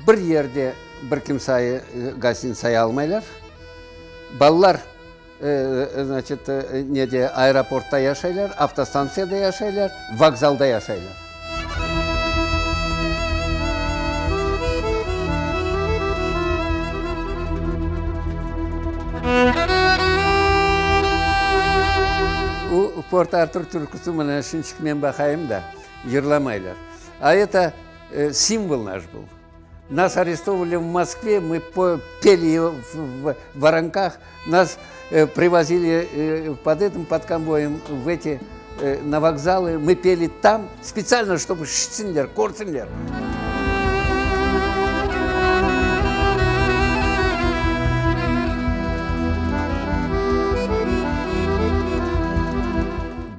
бір ерде бір кімсайы гостиница алмайлар. Балалар значит, неде аэропортта яшайлар, автостанцияда яшайлар, вокзалда яшайлар. У Порт-Артур түркісі мына шыншықмен бақайым да, ерламайлар. А это символ наш был. Нас арестовали в Москве, мы пели в Воронках, нас привозили под конвоем на вокзалы, мы пели там специально, чтобы Шцинлер, Корцинлер.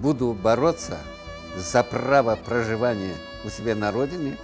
Буду бороться за право проживания у себя на родине.